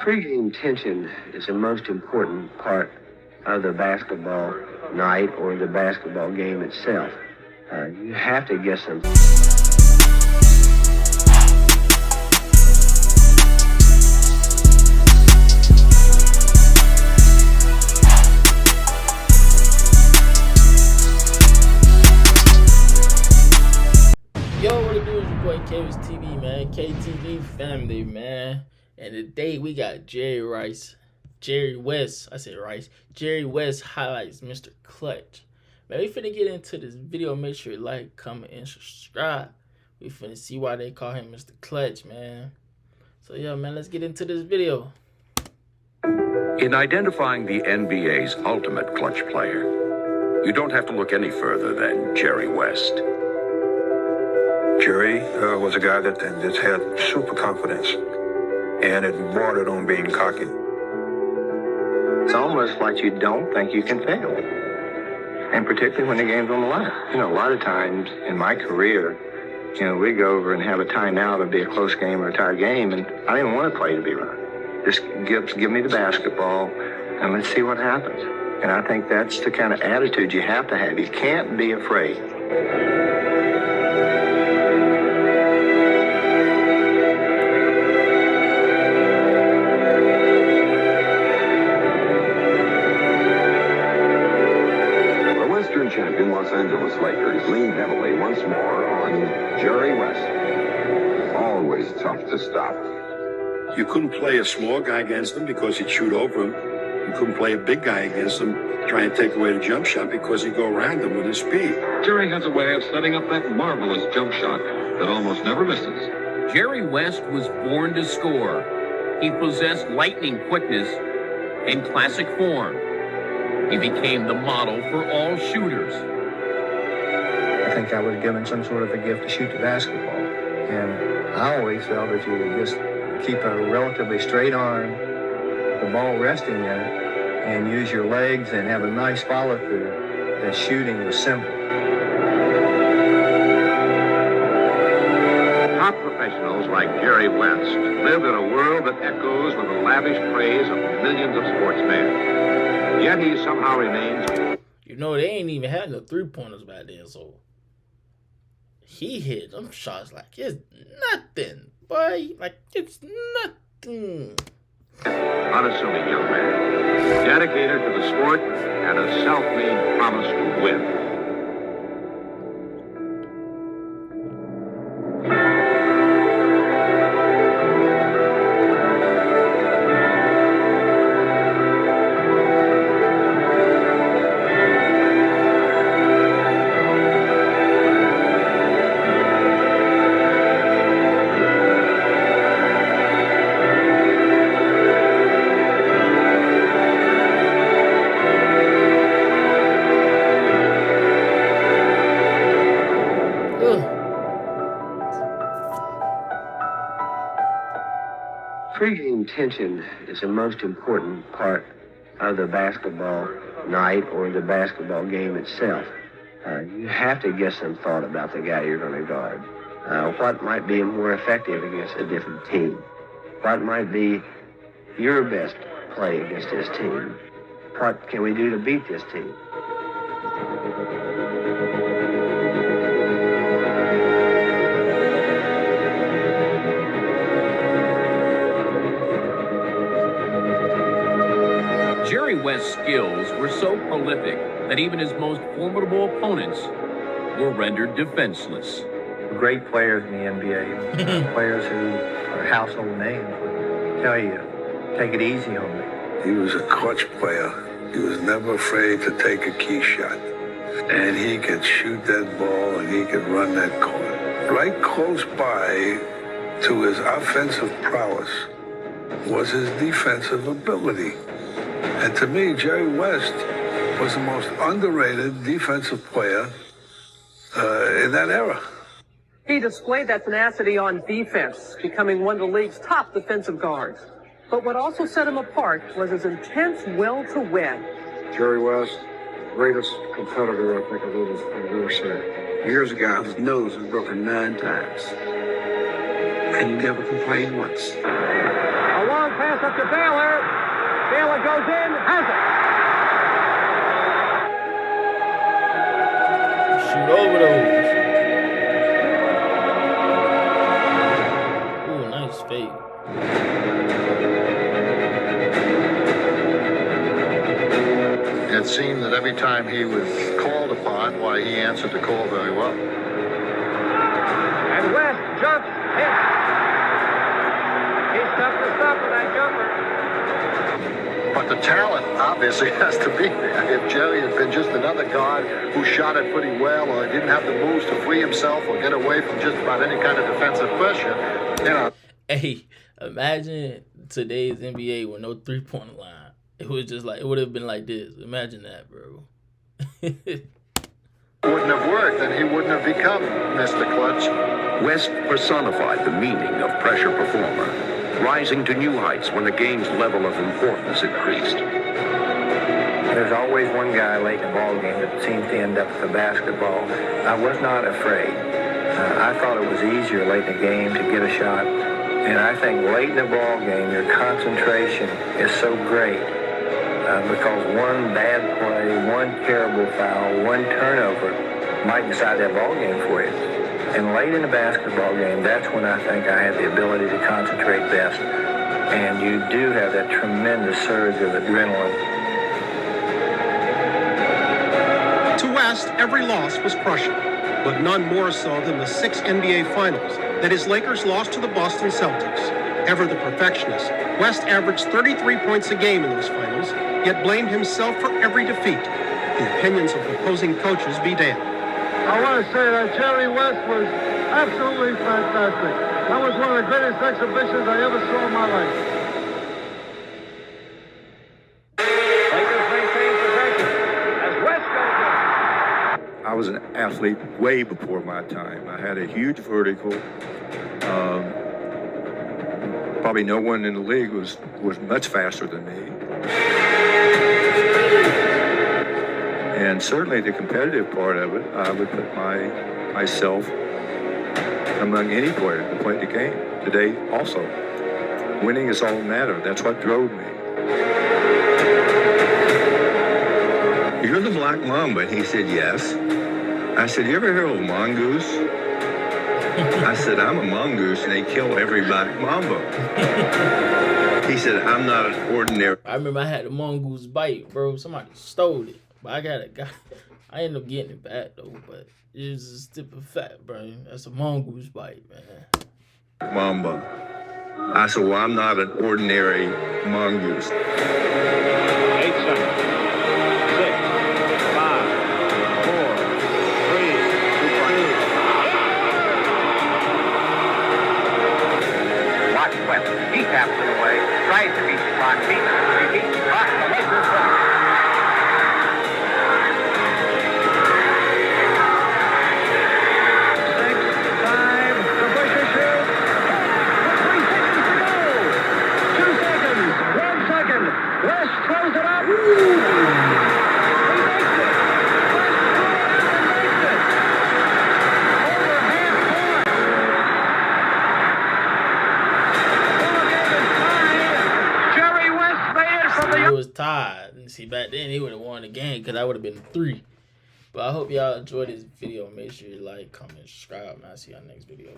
Pre-game tension is the most important part of the basketball night or the basketball game itself. You have to get some. Yo, what it do is your boy KaviusTv, man. KTV family, man. And today we got Jerry West highlights Mr. Clutch. Man, we finna get into this video. Make sure you like, comment, and subscribe. We finna see why they call him Mr. Clutch, man. So yeah, man, let's get into this video. In identifying the NBA's ultimate clutch player, you don't have to look any further than Jerry West. Jerry was a guy that just had super confidence, and it bordered on being cocky. It's almost like you don't think you can fail. And particularly when the game's on the line. You know, a lot of times in my career, we go over and have a timeout. It'll be a close game or a tied game, and I don't even want to play to be run. Just give me the basketball, and let's see what happens. And I think that's the kind of attitude you have to have. You can't be afraid. Champion Los Angeles Lakers leaned heavily once more on Jerry West. Always tough to stop. You couldn't play a small guy against him because he'd shoot over him. You couldn't play a big guy against him, try and take away the jump shot because he'd go around him with his speed. Jerry has a way of setting up that marvelous jump shot that almost never misses. Jerry West was born to score. He possessed lightning quickness and classic form. He became the model for all shooters. I think I was given some sort of a gift to shoot the basketball. And I always felt that you would just keep a relatively straight arm, the ball resting in it, and use your legs and have a nice follow-through. The shooting was simple. Top professionals like Jerry West live in a world that echoes with the lavish praise of millions of sportsmen. Yet he somehow remains. You know, they ain't even had no three-pointers back then, so he hit them shots like it's nothing, boy. Like it's nothing. Unassuming young man, dedicated to the sport and a self-made promise to win. Pre-game tension is the most important part of the basketball night or the basketball game itself. You have to get some thought about the guy you're going to guard. What might be more effective against a different team? What might be your best play against this team? What can we do to beat this team? Jerry West's skills were so prolific that even his most formidable opponents were rendered defenseless. Great players in the NBA, players who are household names, would tell you, take it easy on me. He was a clutch player. He was never afraid to take a key shot. And he could shoot that ball and he could run that court. Right close by to his offensive prowess was his defensive ability. And to me, Jerry West was the most underrated defensive player in that era. He displayed that tenacity on defense, becoming one of the league's top defensive guards. But what also set him apart was his intense will to win. Jerry West, greatest competitor I think I've ever seen. Here's a guy whose nose was broken 9 times, and he never complained once. A long pass up to Baylor. Baylor goes in, has it. Shoot over those. Ooh, nice fake. It seemed that every time he was called upon, why, he answered the call very well. And West jumps, hits. He's tough to stop with that jumper. But the talent obviously has to be there. If Jerry had been just another guard who shot it pretty well, or didn't have the moves to free himself or get away from just about any kind of defensive pressure, you know. Hey, imagine today's NBA with no three-point line. It was just like, it would have been like this. Imagine that, bro. Wouldn't have worked, and he wouldn't have become Mr. Clutch. West personified the meaning of pressure performer, rising to new heights when the game's level of importance increased. There's always one guy late in the ball game that seems to end up with the basketball. I was not afraid. I thought it was easier late in the game to get a shot. And I think late in the ball game, your concentration is so great because one bad play, one terrible foul, one turnover might decide that ball game for you. And late in the basketball game, that's when I think I had the ability to concentrate best. And you do have that tremendous surge of adrenaline. To West, every loss was crushing, but none more so than the 6 NBA Finals that his Lakers lost to the Boston Celtics. Ever the perfectionist, West averaged 33 points a game in those finals, yet blamed himself for every defeat. The opinions of opposing coaches be damned. I want to say that Jerry West was absolutely fantastic. That was one of the greatest exhibitions I ever saw in my life. Lakers maintain possession as West goes in. I was an athlete way before my time. I had a huge vertical. Probably no one in the league was much faster than me. And certainly the competitive part of it, I would put myself among any player who played the game today also. Winning is all that matters. That's what drove me. You're the Black Mamba. He said, yes. I said, you ever hear of a mongoose? I said, I'm a mongoose, and they kill every Black Mamba. He said, I'm not an ordinary. I remember I had the mongoose bite, bro. Somebody stole it. But I ended up getting it back, though. But it was a tip of fat, bro. That's a mongoose bite, man. Mamba. I said, well, I'm not an ordinary mongoose. 8 seconds. 6, 5, 4, 3, 2, 1. Watch West. He taps it away. Tries to beat the clock. He beats the clock. The Lakers win. West throws it up. He makes it. West threw it up and makes it. Over half court. Jerry West made it from the... It was tied. And see, back then, he would have won the game because that would have been 3. But I hope y'all enjoyed this video. Make sure you like, comment, subscribe, and I'll see y'all next video.